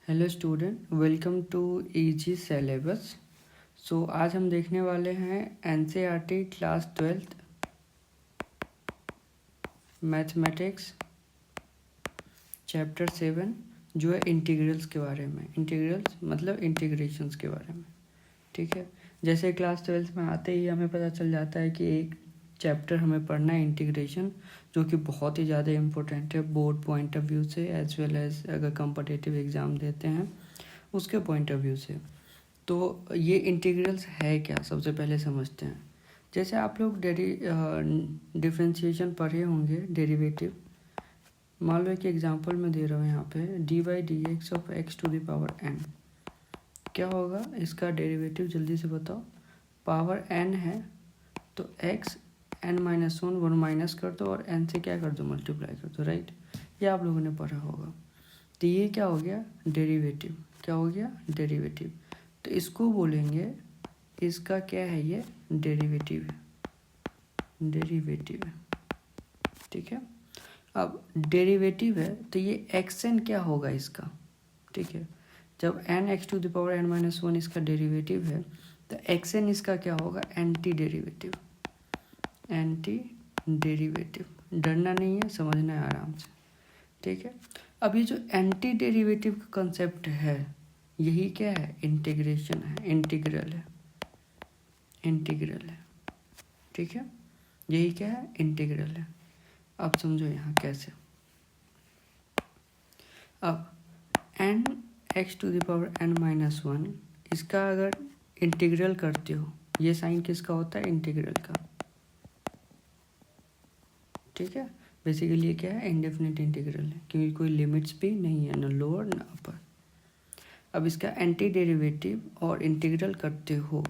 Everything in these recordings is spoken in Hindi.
Hello student, welcome to easy syllabus. So आज हम देखने वाले हैं NCERT class 12th mathematics chapter 7 जो है इंटीग्रल्स के बारे में। इंटीग्रल्स मतलब इंटीग्रेशंस के बारे में। ठीक है, जैसे क्लास 12th में आते ही हमें पता चल जाता है कि एक चैप्टर हमें पढ़ना है इंटीग्रेशन, जो कि बहुत ही ज़्यादा इम्पोर्टेंट है बोर्ड पॉइंट ऑफ व्यू से एज वेल एज अगर कॉम्पिटिटिव एग्ज़ाम देते हैं उसके पॉइंट ऑफ व्यू से। तो ये इंटीग्रल्स है क्या, सबसे पहले समझते हैं। जैसे आप लोग डिफरेंशिएशन पढ़े होंगे, डेरिवेटिव। मान लो एक एग्जांपल मैं दे रहा हूँ यहाँ पे, d by d x of x to the power n. क्या होगा इसका डेरिवेटिव, जल्दी से बताओ। पावर एन है तो x n minus one minus कर दो और एन से क्या कर दो, मल्टीप्लाई कर दो, राइट। ये आप लोगों ने पढ़ा होगा। तो ये क्या हो गया, डेरिवेटिव। क्या हो गया, डेरिवेटिव। तो इसको बोलेंगे, इसका क्या है, ये डेरिवेटिव है, डेरिवेटिव है। ठीक है, अब डेरिवेटिव है तो ये एक्स एन क्या होगा इसका। ठीक है, जब n x to the power n minus one इसका डेरिवेटिव है तो एक्स एन इसका क्या होगा, एंटी डेरिवेटिव। एंटी डेरिवेटिव, डरना नहीं है, समझना है आराम से। ठीक है, अब ये जो एंटी डेरिवेटिव का कंसेप्ट है, यही क्या है, इंटीग्रेशन है, इंटीग्रल है, इंटीग्रल है। ठीक है, यही क्या है, इंटीग्रल है। अब समझो यहाँ कैसे। अब n x to the power n minus one, इसका अगर इंटीग्रल करते हो, ये साइन किसका होता है, इंटीग्रल का। ठीक है, बेसिकली ये क्या है, इंडेफिनिट इंटीग्रल है, क्योंकि कोई लिमिट्स भी नहीं है, न लोअर न अपर। अब इसका एंटी डेरिवेटिव और इंटीग्रल करते हो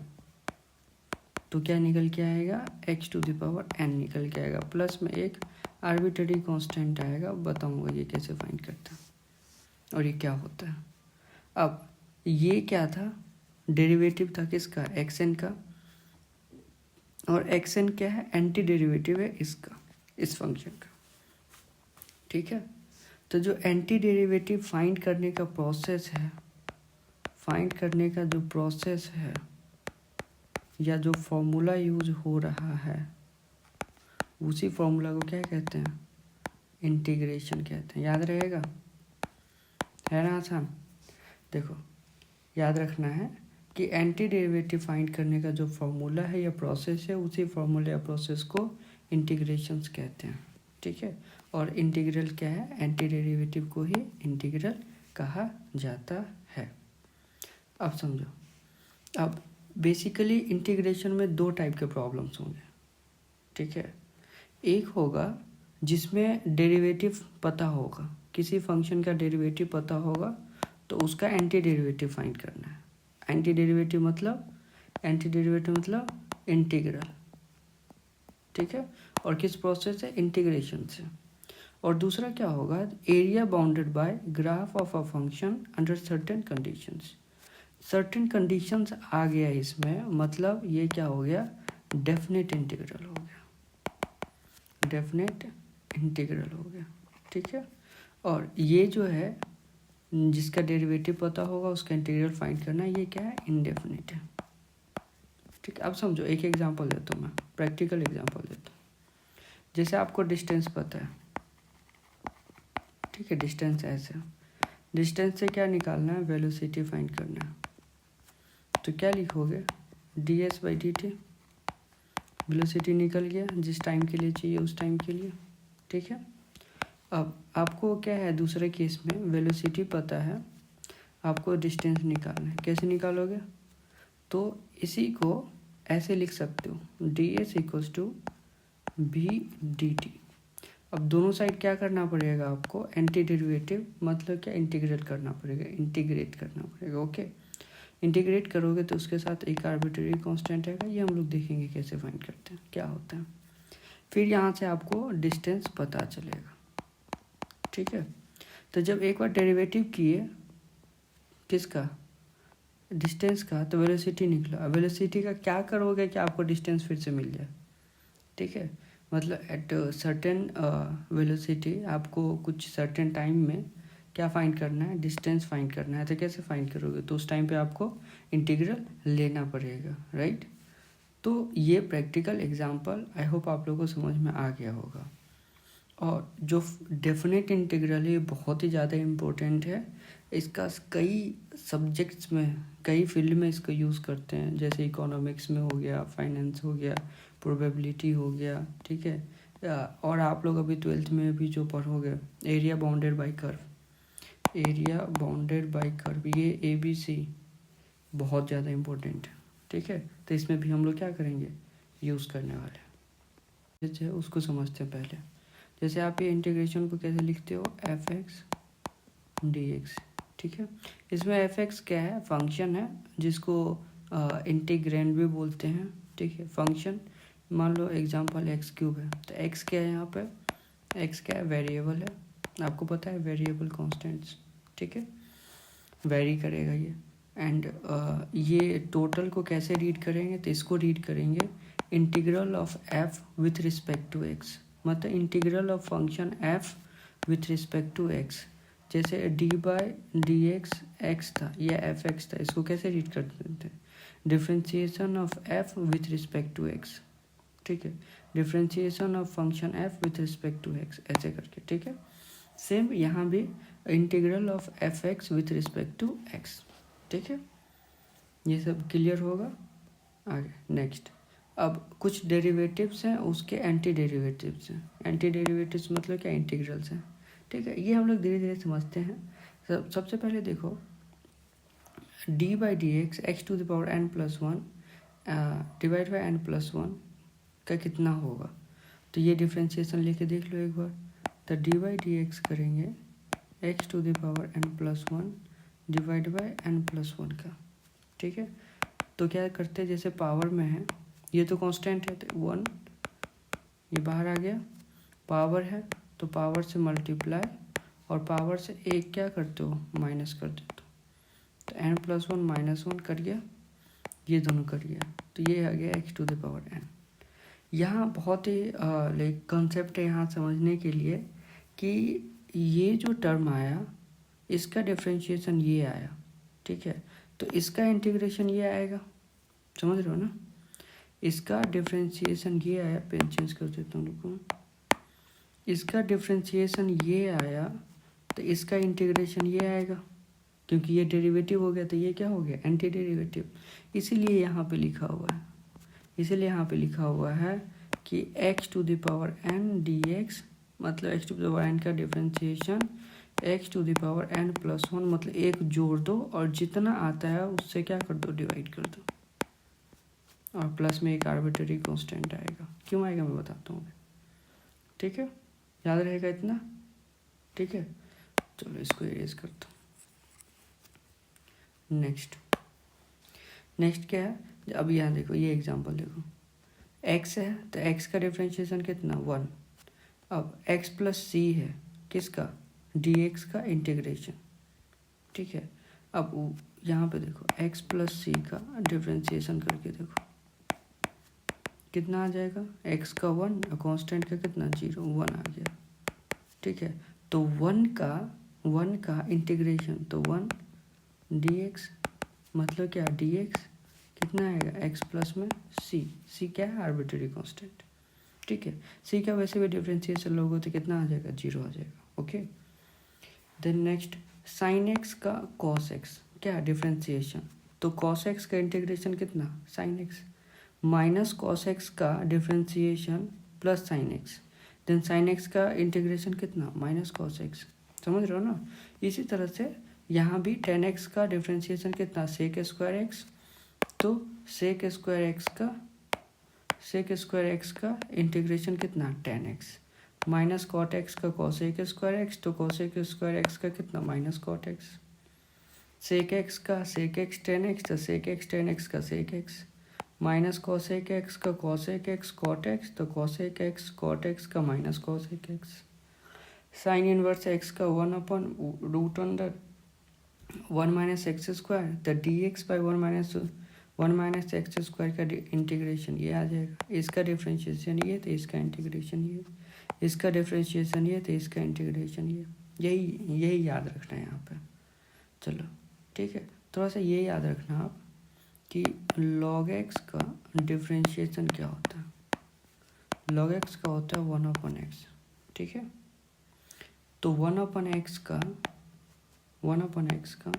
तो क्या निकल के आएगा, x to the power n निकल के आएगा, प्लस में एक आर्बिट्ररी कांस्टेंट आएगा। बताऊंगा ये कैसे फाइंड करता है और ये क्या होता है। अब ये क्या था, डेरिवेटिव था किसका, एक्स एन का, और एक्स एन क्या है, एंटी डेरिवेटिव है इसका, इस फंक्शन का। ठीक है, तो जो एंटी डेरिवेटिव फाइंड करने का प्रोसेस है, फाइंड करने का जो प्रोसेस है या जो फॉर्मूला यूज हो रहा है, उसी फॉर्मूला को क्या कहते हैं, इंटीग्रेशन कहते हैं। याद रहेगा, है ना आसान। देखो याद रखना है कि एंटी डेरिवेटिव फाइंड करने का जो फॉर्मूला है या प्रोसेस है, उसी फॉर्मूला या प्रोसेस को इंटीग्रेशंस कहते हैं। ठीक है, और इंटीग्रल क्या है, एंटी डेरिवेटिव को ही इंटीग्रल कहा जाता है। अब समझो, अब बेसिकली इंटीग्रेशन में दो टाइप के प्रॉब्लम्स होंगे। ठीक है, एक होगा जिसमें डेरिवेटिव पता होगा, किसी फंक्शन का डेरिवेटिव पता होगा तो उसका एंटी डेरिवेटिव फाइंड करना है। एंटी डेरिवेटिव मतलब, एंटी डेरिवेटिव मतलब इंटीग्रल। ठीक है, और किस प्रोसेस से, इंटीग्रेशन से। और दूसरा क्या होगा, area bounded by graph of a function under certain conditions. Certain conditions आ गया इसमें, मतलब ये क्या हो गया, डेफिनेट इंटीग्रल हो गया, डेफिनेट इंटीग्रल हो गया। ठीक है, और ये जो है जिसका डेरिवेटिव पता होगा उसका इंटीग्रल फाइंड करना, ये क्या है, इंडेफिनिट है। ठीक है, अब समझो, एक एग्जांपल देता हूँ मैं, प्रैक्टिकल एग्जांपल देता हूँ। जैसे आपको डिस्टेंस पता है, ठीक है, डिस्टेंस ऐसे, डिस्टेंस से क्या निकालना है, वेलोसिटी फाइंड करना है। तो क्या लिखोगे, D S by D T. Velocity निकल गया, जिस टाइम के लिए चाहिए उस टाइम के लिए। ठीक है, अब आपको क्या है, दूसरे केस में वेलोसिटी पता है, आपको डिस्टेंस निकालना है। कैसे निकालोगे, तो इसी को ऐसे लिख सकते हो, d s equals to b d t. अब दोनों साइड क्या करना पड़ेगा आपको, एंटी डेरिवेटिव मतलब क्या, इंटीग्रेट करना पड़ेगा, इंटीग्रेट करना पड़ेगा। ओके, इंटीग्रेट करोगे तो उसके साथ एक आर्बिट्ररी कांस्टेंट आएगा, ये हम लोग देखेंगे कैसे फाइंड करते हैं, क्या होता है। फिर यहाँ से आपको डिस्टेंस पता चलेगा। ठीक है, तो जब एक बार डेरिवेटिव किए किसका, डिस्टेंस का, तो वेलोसिटी निकला। वेलोसिटी का क्या करोगे कि आपको डिस्टेंस फिर से मिल जाए। ठीक है, मतलब एट सर्टेन वेलोसिटी आपको कुछ सर्टेन टाइम में क्या फाइंड करना है, डिस्टेंस फाइंड करना है। तो कैसे फाइंड करोगे, तो उस टाइम पे आपको इंटीग्रल लेना पड़ेगा, राइट। तो ये प्रैक्टिकल एग्जांपल आई होप आप लोगों को समझ में आ गया होगा। और जो डेफिनेट इंटीग्रल है ये बहुत ही ज़्यादा इम्पोर्टेंट है। इसका कई सब्जेक्ट्स में, कई फील्ड में इसको यूज़ करते हैं, जैसे इकोनॉमिक्स में हो गया, फाइनेंस हो गया, प्रोबेबिलिटी हो गया, ठीक है। और आप लोग अभी 12th में भी जो पढ़ोगे, area bounded bye curve, area bounded bye curve, ये ABC बहुत ज़्यादा इम्पोर्टेंट है, ठीक है। तो इसमें भी हम लोग क्या करेंगे, यूज़ करने वाले हैं। जैसे उसको समझते हैं पहले। जैसे आप ये इंटीग्रेशन को कैसे लिखते हो, fx dx, ठीक है। इसमें fx क्या है, फंक्शन है जिसको इंटीग्रेंड भी बोलते हैं, ठीक है। फंक्शन मान लो एग्जांपल x³ है, तो x क्या है यहाँ पे, x क्या है, वेरिएबल है, आपको पता है वेरिएबल कांस्टेंट्स, ठीक है, वेरी करेगा ये। एंड ये टोटल को कैसे रीड करेंगे, तो इसको रीड करेंगे integral of f with respect to x, मतलब integral of function f with respect to x। जैसे d/dx x था या fx था, इसको कैसे रीड करते थे, differentiation of f with respect to x, ठीक है, differentiation of function f with respect to x, ऐसे करके, ठीक है। सेम यहाँ भी integral of fx with respect to x, ठीक है। ये सब क्लियर होगा। आगे नेक्स्ट, अब कुछ डेरिवेटिव्स हैं, उसके एंटी डेरिवेटिव्स हैं। एंटी डेरिवेटिव्स मतलब क्या, इंटीग्रल्स हैं, ठीक है। ये हम लोग धीरे धीरे समझते हैं। सबसे पहले देखो, d/dx x⁴n+1 divide by n+1 का कितना होगा, तो ये डिफ्रेंशिएशन लेके देख लो एक बार। तो d/dx करेंगे x⁴n+1 डिवाइड बाई n+1 का, ठीक है। तो क्या करते हैं, जैसे पावर में है, ये तो कांस्टेंट है, तो 1 ये बाहर आ गया, पावर है तो पावर से मल्टीप्लाई, और पावर से एक क्या करते हो, माइनस कर देते हो, तो n+1 -1 कर गया, ये दोनों कर गया, तो ये आ गया x⁴n। यहाँ बहुत ही लाइक कंसेप्ट है यहाँ समझने के लिए कि ये जो टर्म आया इसका डिफ्रेंशिएशन ये आया, ठीक है, तो इसका इंटीग्रेशन ये आएगा, समझ रहे हो ना। इसका डिफ्रेंशिएशन ये आया, पेन चेंज कर देता हूँ, रुको, इसका डिफ्रेंशिएशन ये आया, तो इसका इंटीग्रेशन ये आएगा, क्योंकि ये डेरिवेटिव हो गया, तो ये क्या हो गया, एंटी डेरिवेटिव। इसीलिए यहाँ पे लिखा हुआ है, इसीलिए यहाँ पे लिखा हुआ है कि x⁴n dx, मतलब x⁴n का डिफ्रेंशिएशन x⁴n+1, मतलब एक जोड़ दो और जितना आता है उससे क्या कर दो, डिवाइड कर दो, और प्लस में एक आर्बिट्रेरी कांस्टेंट आएगा। क्यों आएगा मैं बताता हूँ, ठीक है, याद रहेगा इतना, ठीक है। चलो इसको इरेज करता हूँ। नेक्स्ट क्या है, अब यहाँ देखो, ये एग्जांपल देखो, x है तो x का डिफ्रेंशिएशन कितना, 1। अब x + c है, किसका, dx का इंटीग्रेशन, ठीक है। अब यहाँ पे देखो x + c का डिफ्रेंशिएशन करके देखो कितना आ जाएगा, x का 1 और कांस्टेंट का कितना 0, 1 आ गया, ठीक है। तो 1 का इंटीग्रेशन, तो 1 dx, मतलब क्या, dx कितना आएगा, x प्लस में c क्या है, आर्बिट्रेरी कांस्टेंट, ठीक है। c का वैसे भी डिफ्रेंशिएशन लोगे तो कितना आ जाएगा, 0 आ जाएगा, okay. Then next, sin x का cos x, क्या डिफ्रेंशिएशन, तो cos x का इंटीग्रेशन कितना, sin x, minus cos x का differentiation plus sin x, then sin x का इंटीग्रेशन कितना, माइनस cos x, समझ रहे हो ना। इसी तरह से यहाँ भी tan x का डिफ्रेंशिएशन कितना, sec²x, तो sec² x का इंटीग्रेशन कितना, tan x, minus cot x का cosec²x, तो cosec² का कितना, minus cot x, sec x का sec x tan x, तो sec x tan x का sec x, minus cosec x का cosec x cot x, तो cosec x cot x का minus cosec x, sine inverse x का 1/√1 -x², तो dx/1 - x² का इंटीग्रेशन ये आ जाएगा, इसका डिफ्रेंशिएशन ये, तो इसका इंटीग्रेशन ये, इसका डिफ्रेंशिएशन ये, तो इसका इंटीग्रेशन ये, यही यही याद रखना है यहाँ पे। चलो ठीक है, थोड़ा सा ये याद रखना आप कि log x का डिफरेंशिएशन क्या होता है। log x का होता है 1/x, ठीक है। तो 1/x का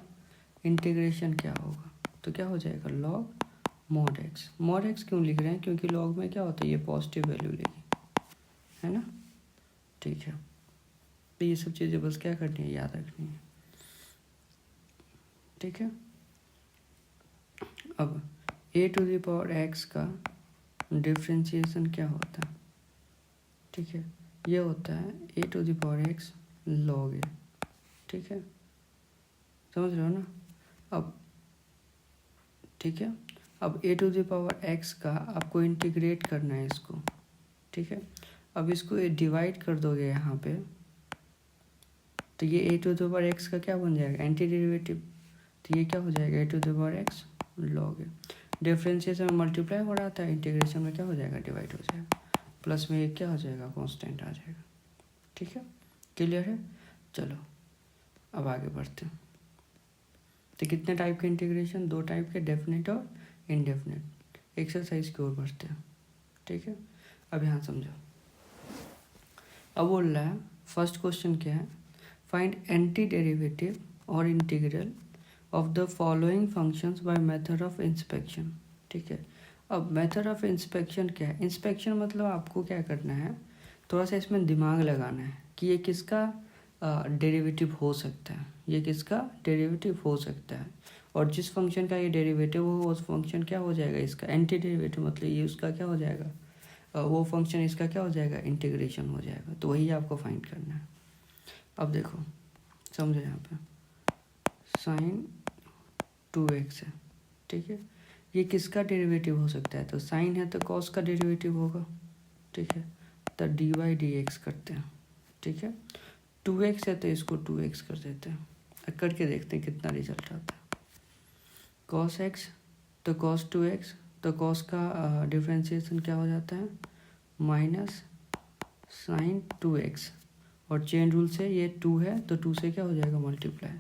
इंटीग्रेशन क्या होगा, तो क्या हो जाएगा log mod x। mod x क्यों लिख रहे हैं, क्योंकि log में क्या होता है, ये पॉजिटिव वैल्यू लेगी, है ना। ठीक है, तो ये सब चीज़ें बस क्या करनी है, याद रखनी है, ठीक है। अब a⁴x का डिफ्रेंशिएशन क्या होता है, ठीक है, ये होता है a⁴x log a, ठीक है, समझ रहे हो ना। अब ठीक है, अब a⁴x का आपको इंटीग्रेट करना है इसको, ठीक है। अब इसको डिवाइड कर दोगे यहाँ पे, तो ये a⁴x का क्या बन जाएगा, एंटी डेरिवेटिव। तो ये क्या हो जाएगा, a⁴x log a। डिफरेंशिएशन में मल्टीप्लाई हो रहा था, इंटीग्रेशन में क्या हो जाएगा, डिवाइड हो जाएगा, प्लस में एक क्या हो जाएगा, कांस्टेंट आ जाएगा, ठीक है। क्लियर है। चलो अब आगे बढ़ते हैं। तो कितने टाइप के इंटीग्रेशन, 2 टाइप के, डेफिनेट और इनडेफिनेट। एक्सरसाइज की ओर बढ़ते हैं, ठीक है। अब यहाँ समझो, अब बोल रहा है फर्स्ट क्वेश्चन क्या है, फाइंड एंटी डेरिवेटिव और integral of the following functions by method of inspection, ठीक है। अब मेथड ऑफ इंस्पेक्शन क्या है, इंस्पेक्शन मतलब आपको क्या करना है, थोड़ा सा इसमें दिमाग लगाना है कि ये किसका डेरिवेटिव हो सकता है, ये किसका डेरिवेटिव हो सकता है, और जिस फंक्शन का ये डेरिवेटिव हो उस फंक्शन क्या हो जाएगा, इसका एंटी डेरिवेटिव, मतलब ये उसका क्या हो जाएगा, वो फंक्शन इसका क्या हो जाएगा, इंटीग्रेशन हो जाएगा। तो वही आपको फाइंड करना है। अब देखो समझो, यहाँ पे sin 2x है, ठीक है, ये किसका डेरिवेटिव हो सकता है, तो साइन है तो कॉस का डेरिवेटिव होगा, ठीक है। तो dy/dx करते हैं, ठीक है। 2x है तो इसको 2x कर देते हैं, करके देखते हैं कितना रिजल्ट आता है। cos x तो cos 2x, तो cos का डिफ्रेंशिएशन क्या हो जाता है, माइनस sin 2x, और चेन रूल से ये 2 है तो 2 से क्या हो जाएगा, मल्टीप्लाई,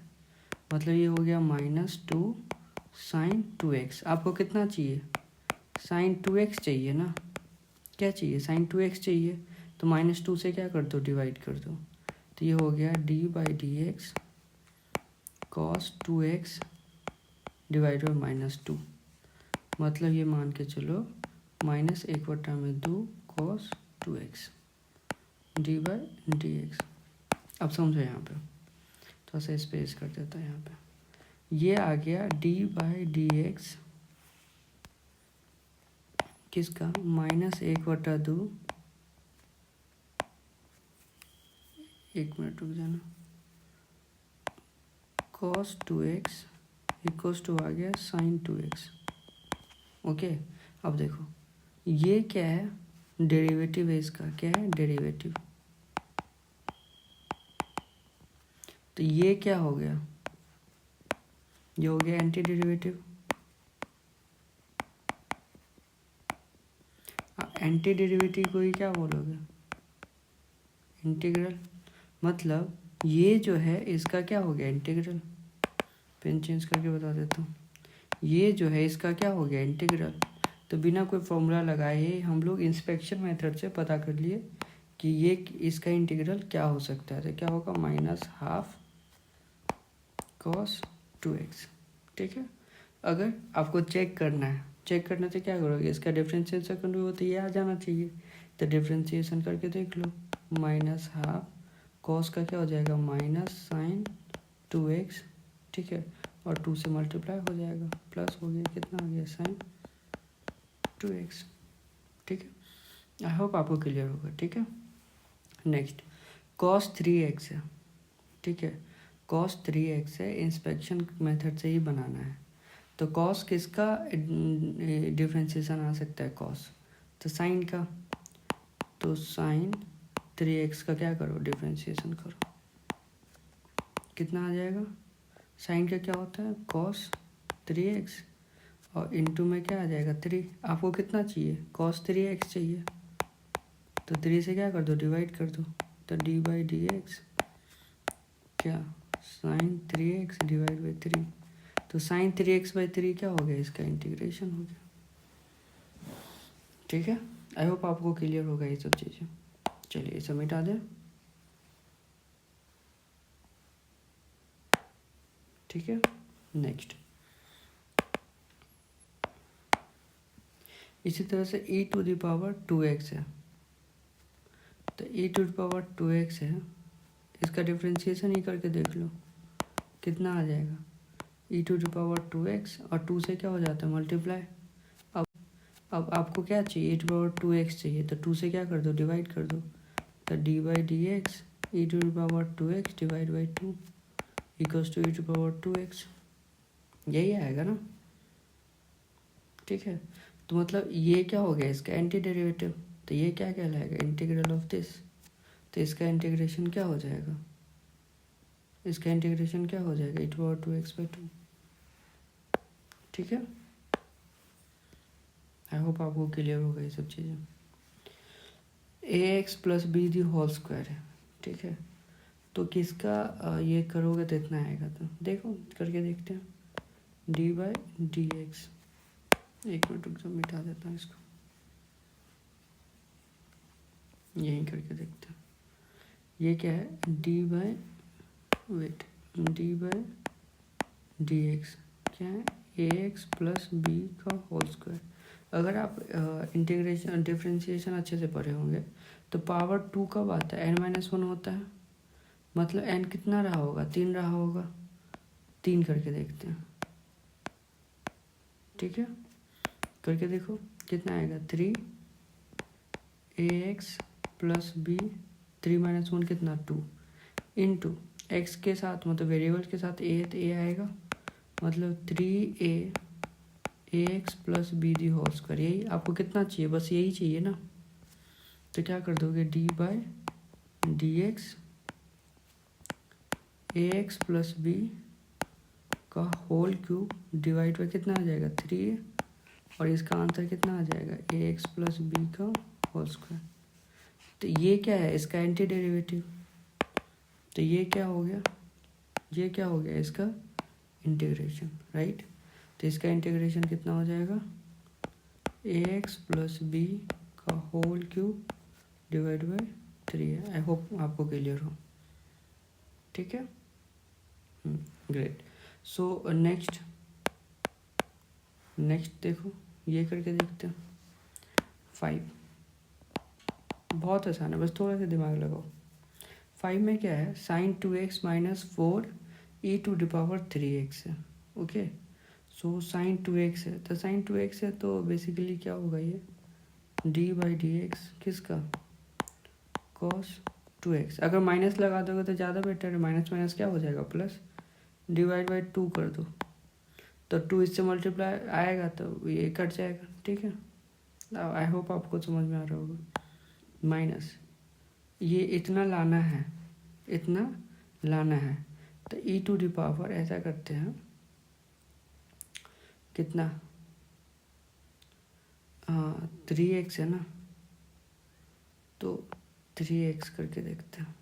मतलब ये हो गया -2 sin 2x। आपको कितना चाहिए, sin 2x चाहिए ना, क्या चाहिए, sin 2x चाहिए, तो -2 से क्या कर दो, डिवाइड कर दो, तो ये हो गया d/dx cos 2x divide by -2, मतलब ये मान के चलो -1/2 cos 2x d/dx। अब समझो यहाँ पे, थोड़ा सा स्पेस कर देता है यहाँ पे, ये आ गया d/dx किसका, -1/2, एक मिनट रुक जाना, cos 2x इक्वल्स टू आ गया sin 2x, ओके। अब देखो ये क्या है, डेरिवेटिव है इसका, क्या है, डेरिवेटिव। तो ये क्या हो गया, ये हो गया एंटी डेरिवेटिव। एंटी डेरिवेटिव को ही क्या बोलोगे, इंटीग्रल। मतलब ये जो है इसका क्या हो गया, इंटीग्रल। पेन चेंज करके बता देता हूँ, ये जो है इसका क्या हो गया, इंटीग्रल। तो बिना कोई फॉर्मूला लगाए हम लोग इंस्पेक्शन मेथड से पता कर लिए कि ये इसका इंटीग्रल क्या हो सकता है, तो क्या होगा, -12 cos 2x, ठीक है। अगर आपको चेक करना है, चेक करना तो क्या करोगे, इसका डिफ्रेंशिएशन करो तो ये आ जाना चाहिए, तो डिफ्रेंशिएशन करके देख लो, -12 cos का क्या हो जाएगा, -sin 2x, ठीक है, और 2 से मल्टीप्लाई हो जाएगा, प्लस हो गया, कितना आ गया, sin 2x, ठीक है। आई होप आपको क्लियर होगा, ठीक है। नेक्स्ट cos 3x है, ठीक है, cos 3x है, इंस्पेक्शन मेथड से ही बनाना है। तो cos किसका डिफ्रेंशिएशन आ सकता है, cos, तो साइन का, तो sin 3x का क्या करो, डिफ्रेंशिएशन करो, कितना आ जाएगा, साइन का क्या होता है, cos 3x, और इनटू में क्या आ जाएगा, 3। आपको कितना चाहिए, cos 3x चाहिए, तो 3 से क्या कर दो, डिवाइड कर दो, तो d/dx क्या साइन 3x डिवाइड बाई 3, तो साइन 3x/3 क्या हो गया, इसका इंटीग्रेशन हो गया। ठीक है, आई होप आपको क्लियर होगा ये सब चीज़ें। चलिए इसे मिटा दें। ठीक है, नेक्स्ट इसी तरह से e⁻²x है, तो e⁻²x है, इसका डिफ्रेंशिएशन ही करके देख लो कितना आ जाएगा, e⁻²x और 2 से क्या हो जाता है मल्टीप्लाई। अब आपको क्या चाहिए, e⁻²x चाहिए, तो 2 से क्या कर दो, डिवाइड कर दो, तो d/dx e⁻²x divide by 2 equals to e⁻²x, यही आएगा ना। ठीक है, तो मतलब ये क्या हो गया, इसका एंटी डेरिवेटिव, तो ये क्या कहलाएगा, इंटीग्रल ऑफ दिस, तो इसका इंटीग्रेशन क्या हो जाएगा, इसका इंटीग्रेशन क्या हो जाएगा e⁻²x/2। ठीक है, आई होप आपको क्लियर होगा ये सब चीज़ें। ax plus b the whole square है। ठीक है, तो किसका ये करोगे तो इतना आएगा, तो देखो करके देखते हैं, d/dx, एक मिनट रुक जाओ मिटा देता हूँ इसको, यहीं करके देखते हैं। ये क्या है, d/dx क्या है, ax प्लस बी का होल स्क्वायर। अगर आप इंटीग्रेशन डिफ्रेंशिएशन अच्छे से पढ़े होंगे तो पावर 2 कब आता है, n-1 होता है, मतलब n कितना रहा होगा, 3 रहा होगा, 3 करके देखते हैं। ठीक है, करके देखो कितना आएगा, 3ax प्लस बी, 3 - 1 कितना 2 इंटू एक्स के साथ मतलब वेरिएबल के साथ a है तो a आएगा, मतलब 3ax plus b the whole square. यही आपको कितना चाहिए, बस यही चाहिए ना, तो क्या कर दोगे, d/dx ax प्लस बी का होल क्यूब डिवाइड बाई कितना आ जाएगा, 3 और इसका आंसर कितना आ जाएगा, ax प्लस बी का होल स्क्वायर। तो ये क्या है, इसका एंटी डेरिवेटिव, तो ये क्या हो गया, ये क्या हो गया, इसका इंटीग्रेशन, राइट। तो इसका इंटीग्रेशन कितना हो जाएगा, ax प्लस बी का होल क्यूब डिवाइड बाई 3 है। आई होप आपको क्लियर हो। ठीक है, ग्रेट। सो नेक्स्ट देखो ये करके देखते हैं 5, बहुत आसान है, बस थोड़ा सा दिमाग लगाओ। 5 में क्या है, sin 2x माइनस 4 e⁻3x है। ओके, सो sin 2x है, तो sin 2x है तो बेसिकली क्या होगा, ये d/dx किसका, cos 2x। अगर माइनस लगा दोगे तो ज़्यादा बेटर है, माइनस माइनस क्या हो जाएगा प्लस, डिवाइड बाई 2 कर दो, तो 2 इससे मल्टीप्लाई आएगा तो ये कट जाएगा। ठीक है, आई होप आपको समझ में आ रहा होगा। माइनस ये इतना लाना है, इतना लाना है, तो e⁻, ऐसा करते हैं कितना, 3x है ना, तो 3x करके देखते हैं।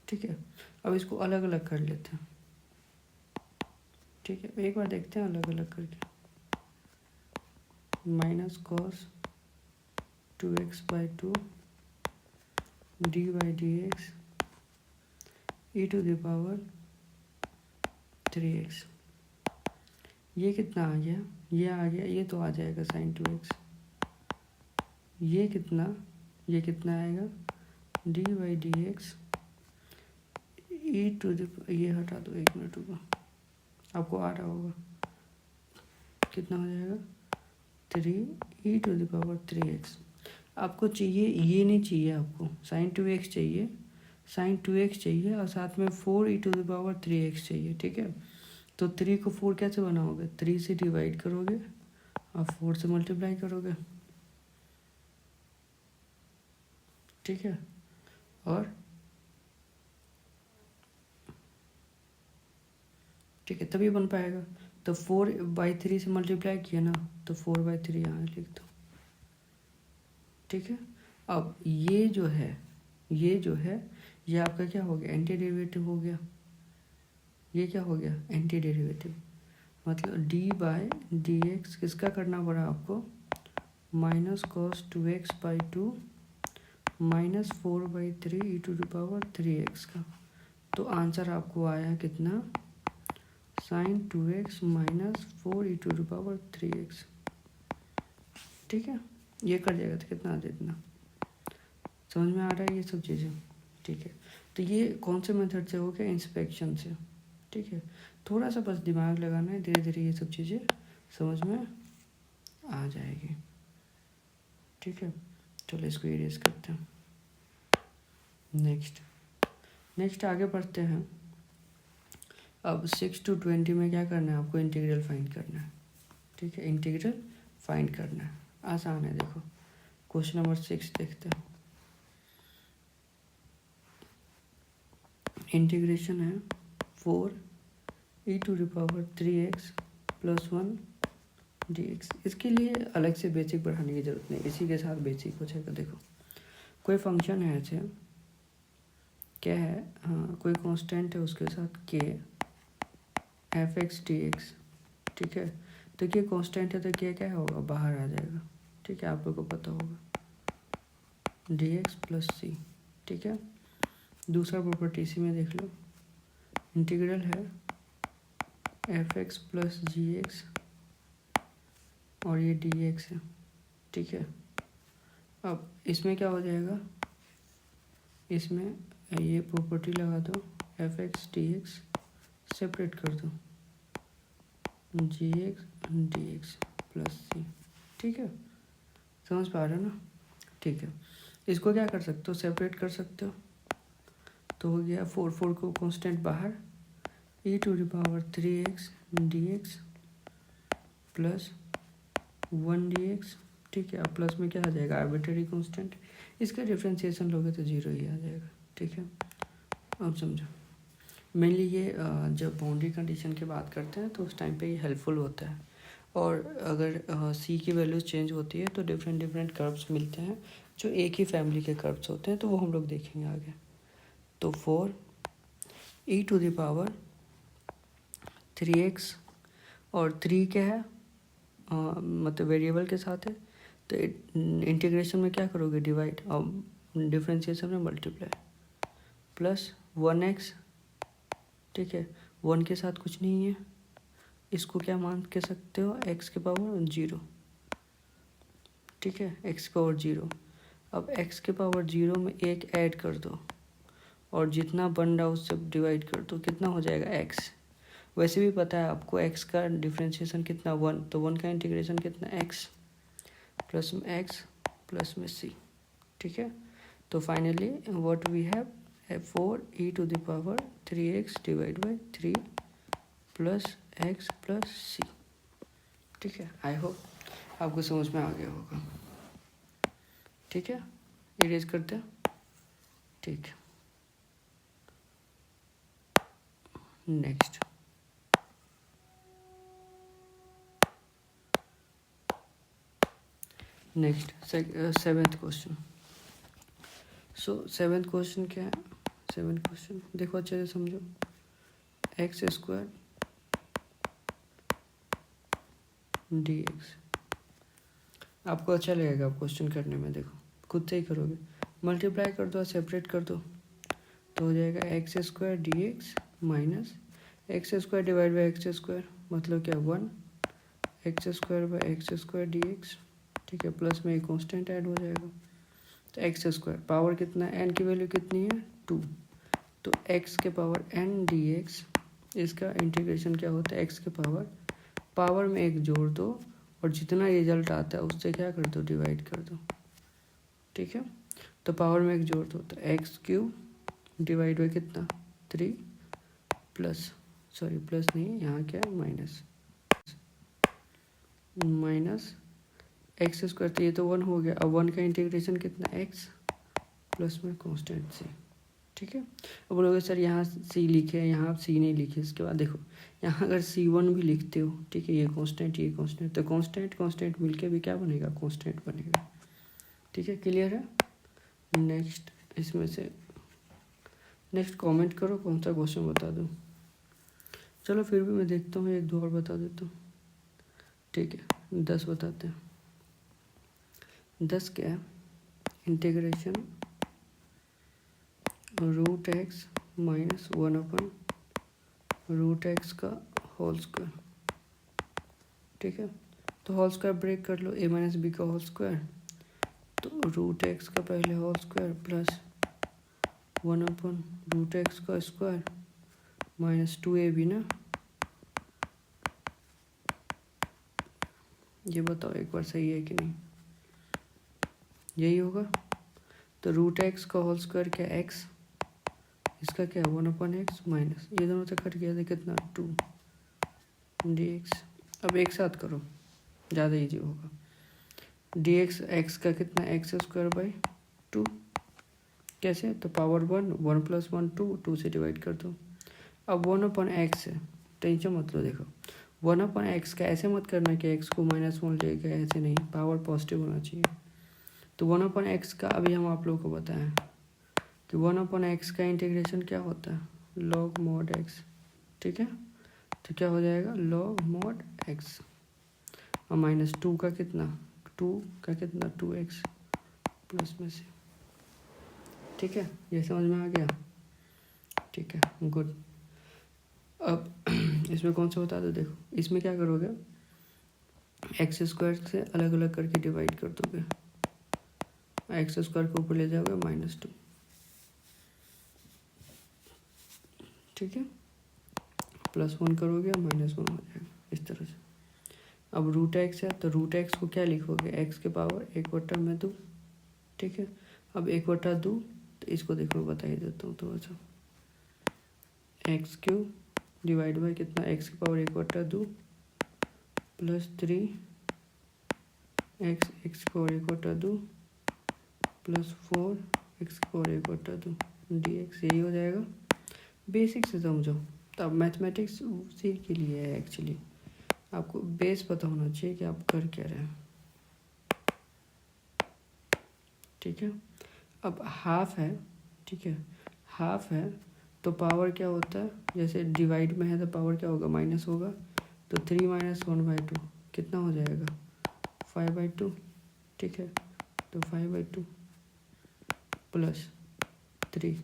ठीक है, अब इसको अलग अलग कर लेते हैं। ठीक है, एक बार देखते हैं अलग अलग करके, minus cos 2x/2 d/dx e⁻3x, ये कितना आ गया, ये आ गया, ये तो आ जाएगा sin 2x, ये कितना आएगा d/dx ये हटा दो, एक मिनट रुको, आपको आ रहा होगा कितना हो जाएगा, 3e⁻3x। आपको चाहिए, ये नहीं चाहिए, आपको sin 2x चाहिए, sin 2x चाहिए और साथ में 4e⁻3x चाहिए। ठीक है, तो 3 को 4 कैसे बनाओगे, 3 से डिवाइड करोगे और 4 से मल्टीप्लाई करोगे। ठीक है, और ठीक है तभी बन पाएगा, तो 4/3 से मल्टीप्लाई किया ना, तो 4/3 यहाँ लिख दो, ठीक है। अब ये जो है ये आपका क्या हो गया, एंटी डेरिवेटिव हो गया। ये क्या हो गया, एंटी डेरिवेटिव। मतलब d/dx किसका करना पड़ा आपको, -cos 2x/2 -4/3 e⁻3x का। तो आंसर आपको आया कितना, sin 2x -4 e⁻3x, ठीक है। ये कर जाएगा तो कितना आता है, इतना। समझ में आ रहा है ये सब चीज़ें, ठीक है। तो ये कौन से मेथड से हो गया, इंस्पेक्शन से, ठीक है। थोड़ा सा बस दिमाग लगाना है, धीरे धीरे ये सब चीज़ें समझ में आ जाएगी, ठीक है। चलो इसको इरेज करते हैं। नेक्स्ट आगे बढ़ते हैं। अब 6 to 20 में क्या करना है आपको, इंटीग्रल फाइंड करना है, ठीक है। इंटीग्रल फाइंड करना है, आसान है। देखो क्वेश्चन नंबर 6 देखते हैं। इंटीग्रेशन है 4e⁻3x + 1 dx। इसके लिए अलग से बेसिक बढ़ाने की ज़रूरत नहीं, इसी के साथ बेसिक हो जाएगा। देखो कोई फंक्शन है ऐसे, क्या है, हाँ कोई कांस्टेंट है, उसके साथ k f(x) dx, ठीक है। तो ये कांस्टेंट है तो क्या होगा, बाहर आ जाएगा, ठीक है, आप लोग को पता होगा, dx + c, ठीक है। दूसरा प्रॉपर्टी इसी में देख लो, इंटीग्रल है f(x) + gx और ये dx है, ठीक है। अब इसमें क्या हो जाएगा, इसमें ये प्रॉपर्टी लगा दो, f(x) dx सेपरेट कर दो, gx dx + c, ठीक है। समझ पा रहे हो ना, ठीक है। इसको क्या कर सकते हो, सेपरेट कर सकते हो। तो हो गया 4 को कांस्टेंट बाहर, e⁻3x dx + 1 dx, ठीक है। अब प्लस में क्या आ जाएगा, आर्बिट्रेरी कांस्टेंट, इसका डिफरेंशिएशन लोगे तो 0 ही आ जाएगा, ठीक है। अब समझो, मेनली ये जब बाउंड्री कंडीशन की बात करते हैं तो उस टाइम पे ये हेल्पफुल होता है। और अगर सी की वैल्यूज चेंज होती है तो डिफरेंट कर्व्स मिलते हैं जो एक ही फैमिली के कर्व्स होते हैं, तो वो हम लोग देखेंगे आगे। तो 4e⁻3x और 3 क्या है, मतलब वेरिएबल के साथ है, तो इंटीग्रेशन में क्या करोगे, डिवाइड, और डिफरेंशिएशन में मल्टीप्लाई, + 1x, ठीक है। 1 के साथ कुछ नहीं है, इसको क्या मान के सकते हो, x⁻0, ठीक है, x⁻0। अब x⁻0 में 1 ऐड कर दो और जितना बन रहा उससे डिवाइड कर दो, कितना हो जाएगा, x। वैसे भी पता है आपको x का डिफरेंशिएशन कितना, 1, तो 1 का इंटीग्रेशन कितना, x प्लस में c, ठीक है। तो finally what we have 4e⁻3x / 3 + x + c, ठीक है। आई होप आपको समझ में आ गया होगा, ठीक है। इरेज करते हैं, ठीक है। Next seventh question. So seventh question क्या है, सेवेंथ क्वेश्चन देखो अच्छे से समझो, x² dx। आपको अच्छा लगेगा क्वेश्चन करने में, देखो खुद से ही करोगे, मल्टीप्लाई कर दो, सेपरेट कर दो, तो हो जाएगा x² dx - x² / x², मतलब क्या 1 x² / x² dx, ठीक है। प्लस में एक कांस्टेंट ऐड हो जाएगा, तो x², पावर कितना, n की वैल्यू कितनी है 2, तो x⁻n dx, इसका इंटीग्रेशन क्या होता है, पावर में एक जोड़ दो और जितना रिजल्ट आता है उससे क्या कर दो, डिवाइड कर दो, ठीक है। तो पावर में एक जोड़ दो, तो x³ डिवाइड बाई कितना 3 प्लस नहीं, यहाँ क्या है माइनस x², तो ये तो 1 हो गया। अब 1 का इंटीग्रेशन कितना, x प्लस में कांस्टेंट c, ठीक है। अब बोलोगे सर यहाँ सी लिखे है, यहाँ आप सी नहीं लिखे। इसके बाद देखो यहाँ अगर C1 भी लिखते हो, ठीक है, ये कांस्टेंट ये कांस्टेंट, तो कांस्टेंट कांस्टेंट मिलके भी क्या बनेगा, कांस्टेंट बनेगा। ठीक है, क्लियर है। नेक्स्ट इसमें से नेक्स्ट कमेंट करो कौन सा क्वेश्चन बता दूँ। चलो फिर भी मैं देखता हूँ, एक दो और बता देता हूँ। ठीक है, 10 बताते हैं। 10 क्या है, integration root x minus 1/√x का होल स्क्वायर। ठीक है, तो होल स्क्वायर ब्रेक कर लो, a माइनस बी का होल स्क्वायर, तो √x का पहले होल स्क्वायर प्लस 1/√x का स्क्वायर माइनस 2ab ना। ये बताओ एक बार सही है कि नहीं, यही होगा। तो √x का होल स्क्वायर क्या x, इसका क्या 1/x माइनस ये दोनों से कट गया था कितना 2 dx। अब एक साथ करो ज़्यादा इजी होगा। dx x का कितना x²/2, कैसे, तो पावर 1 + 1 2 से डिवाइड कर दो। अब 1/x है, टेंशन मत लो। देखो 1/x का ऐसे मत करना कि x को -1 लेके, ऐसे नहीं, पावर पॉजिटिव होना चाहिए। तो 1/x का अभी हम आप लोगों को बताएं कि 1/x का इंटीग्रेशन क्या होता है, log mod x। ठीक है, तो क्या हो जाएगा log mod x और -2 का कितना 2x प्लस में से। ठीक है, ये समझ में आ गया। ठीक है, गुड। अब इसमें कौन सा बता दो। देखो इसमें क्या करोगे, x² से अलग अलग करके डिवाइड कर दोगे, x² को ऊपर ले जाओगे -2। ठीक है, +1 करोगे -1 हो जाएगा इस तरह से। अब √x है, तो √x को क्या लिखोगे, x के पावर 1/2। ठीक है, अब 1/2, तो इसको देखो बता ही देता हूँ थोड़ा सा। x³ डिवाइड बाई कितना, x की पावर 1/2 प्लस 3x की पावर 1/2 प्लस 4x की पावर 1/2 dx। यही हो जाएगा। बेसिक से समझो, तो अब मैथमेटिक्स उसी के लिए है एक्चुअली, आपको बेस पता होना चाहिए कि आप कर क्या रहे हैं। ठीक है, अब हाफ है, ठीक है, हाफ है तो पावर क्या होता है, जैसे डिवाइड में है तो पावर क्या होगा, माइनस होगा, तो 3 - 1/2 कितना हो जाएगा 5/2। ठीक है, तो 5/2 प्लस 3,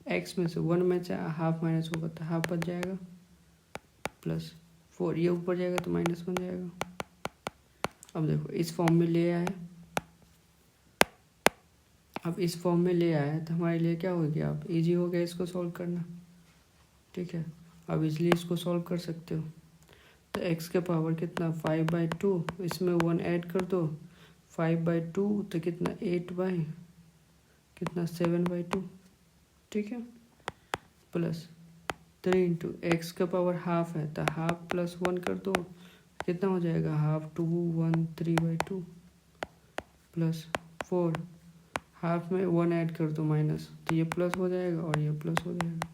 एक्स में से 1 में से हाफ माइनस होगा तो हाफ बच जाएगा, प्लस 4, ये ऊपर जाएगा तो माइनस बन जाएगा। अब देखो इस फॉर्म में ले आए, अब इस फॉर्म में ले आए तो हमारे लिए क्या हो गया, अब इजी हो गया इसको सॉल्व करना। ठीक है, अब इसलिए इसको सॉल्व कर सकते हो। तो x के पावर कितना 5/2, इसमें 1 ऐड कर दो, 5/2 तो कितना 7/2। ठीक है, प्लस 3 × x का पावर हाफ है तो हाफ प्लस 1 कर दो, कितना हो जाएगा हाफ 2 1 3/2 प्लस 4, हाफ में 1 ऐड कर दो माइनस, तो ये प्लस हो जाएगा और ये प्लस हो जाएगा।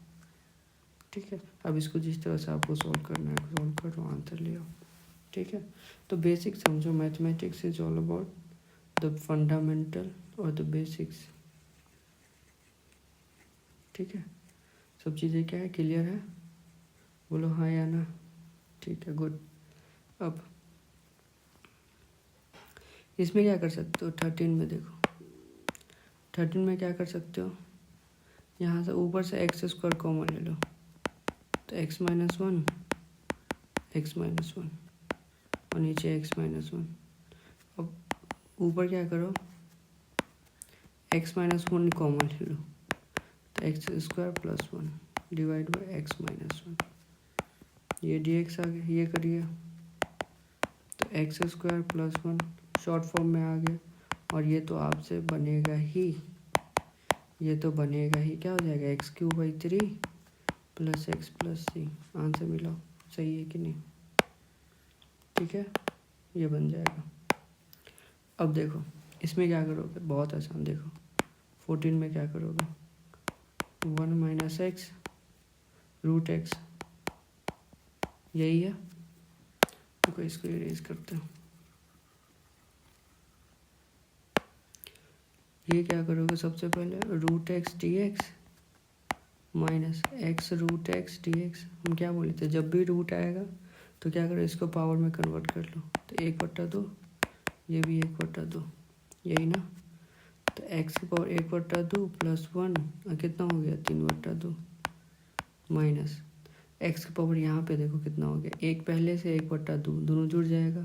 ठीक है, अब इसको जिस तरह से आपको सॉल्व करना है सॉल्व करो, आंसर ले आओ। ठीक है, तो बेसिक समझो, mathematics is all about the fundamental और द बेसिक्स। ठीक है, सब चीज़ें क्या है, क्लियर है, बोलो हाँ या ना। ठीक है, गुड। अब इसमें क्या कर सकते हो, 13 में देखो, 13 में क्या कर सकते हो, यहाँ से ऊपर से x² कॉमन ले लो, तो x - 1 और नीचे x - 1। अब ऊपर क्या करो, x - 1 कॉमन ले लो, तो x² + 1 डिवाइड बाई x - 1, ये dx आ गया, ये करिए तो x² + 1 शॉर्ट फॉर्म में आ गया, और ये तो आपसे बनेगा ही, ये तो बनेगा ही, क्या हो जाएगा x³/3 + x + c। आंसर मिला, सही है कि नहीं। ठीक है, ये बन जाएगा। अब देखो इसमें क्या करोगे, बहुत आसान, देखो 14 में क्या करोगे, 1 माइनस एक्स रूट एक्स, यही है। तो इसको इरेज करते हैं। ये क्या करोगे, सबसे पहले root x d x minus x root x d x. हम क्या बोले थे, जब भी रूट आएगा तो क्या करो, इसको पावर में कन्वर्ट कर लो। तो 1/2, ये भी 1/2, यही ना। तो एक्स की पावर 1/2 प्लस 1 कितना हो गया, 3/2 माइनस एक्स की पावर यहाँ पे देखो कितना हो गया, एक पहले से 1/2, दोनों जुड़ जाएगा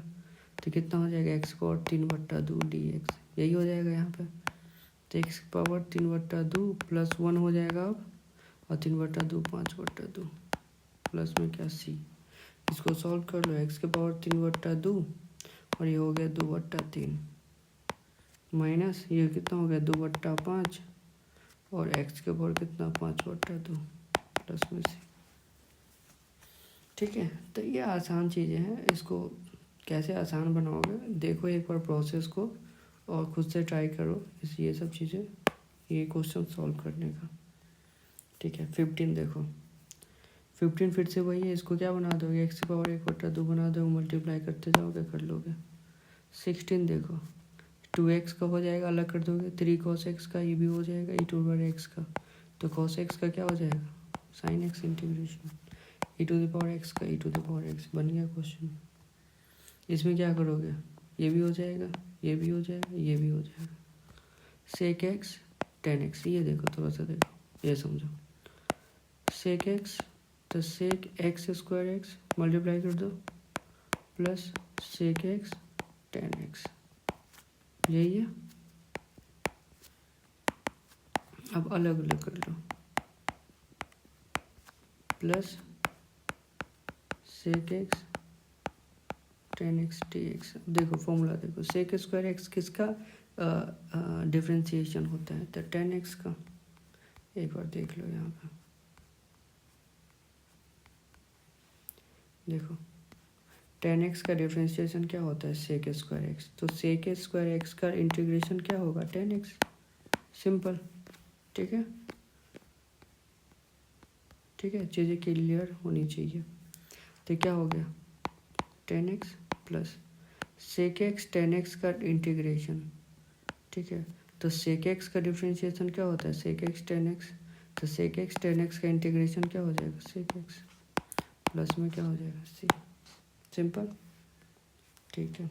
तो कितना हो जाएगा, एक्स की पावर 3/2 डी एक्स, यही हो जाएगा यहाँ पे। तो एक्स की पावर 3/2 प्लस 1 हो जाएगा अब, और 3/2 5/2 प्लस में क्या सी। इसको सॉल्व कर लो, एक्स के पावर 3/2 और ये हो गया 2/3 माइनस ये कितना हो गया 2/5 और एक्स के पावर कितना 5/2 प्लस में सी। ठीक है, तो ये आसान चीज़ें हैं, इसको कैसे आसान बनाओगे देखो एक बार प्रोसेस को, और खुद से ट्राई करो ये सब चीज़ें, ये क्वेश्चन सॉल्व करने का। ठीक है, 15 देखो, 15 फिर से वही है, इसको क्या बना दोगे, एक्स की पावर 1/2 बना दोगे, मल्टीप्लाई करते जाओगे कर लोगे। 16 देखो, 2x का हो जाएगा, अलग कर दोगे, 3 cos x का, ये भी हो जाएगा e⁻x का। तो cos x का क्या हो जाएगा, sin x इंटीग्रेशन e⁻x का e⁻x बन गया क्वेश्चन। इसमें क्या करोगे, ये भी हो जाएगा, ये भी हो जाएगा, ये भी हो जाएगा। sec x tan x, ये देखो थोड़ा सा देखो, ये समझो। sec x तो sec x square x multiply कर दो plus sec x tan x, यही है। अब अलग अलग कर लो, plus sec x tan x dx। देखो फॉर्मूला देखो, sec स्क्वायर एक्स किसका डिफ्रेंशिएशन होता है, तो tan x का। एक बार देख लो यहाँ पे, देखो tan x का डिफ्रेंशिएशन क्या होता है, sec स्क्वायर एक्स। तो sec स्क्वायर एक्स का इंटीग्रेशन क्या होगा, tan x, सिंपल। ठीक है, ठीक है, चीज़ें क्लियर होनी चाहिए। तो क्या हो गया, tan x plus sec x tan x का इंटीग्रेशन। ठीक है, तो sec x का डिफ्रेंशिएशन क्या होता है, sec x tan x। तो sec x tan x का इंटीग्रेशन क्या हो जाएगा, sec x प्लस में क्या हो जाएगा सी, सिंपल। ठीक है।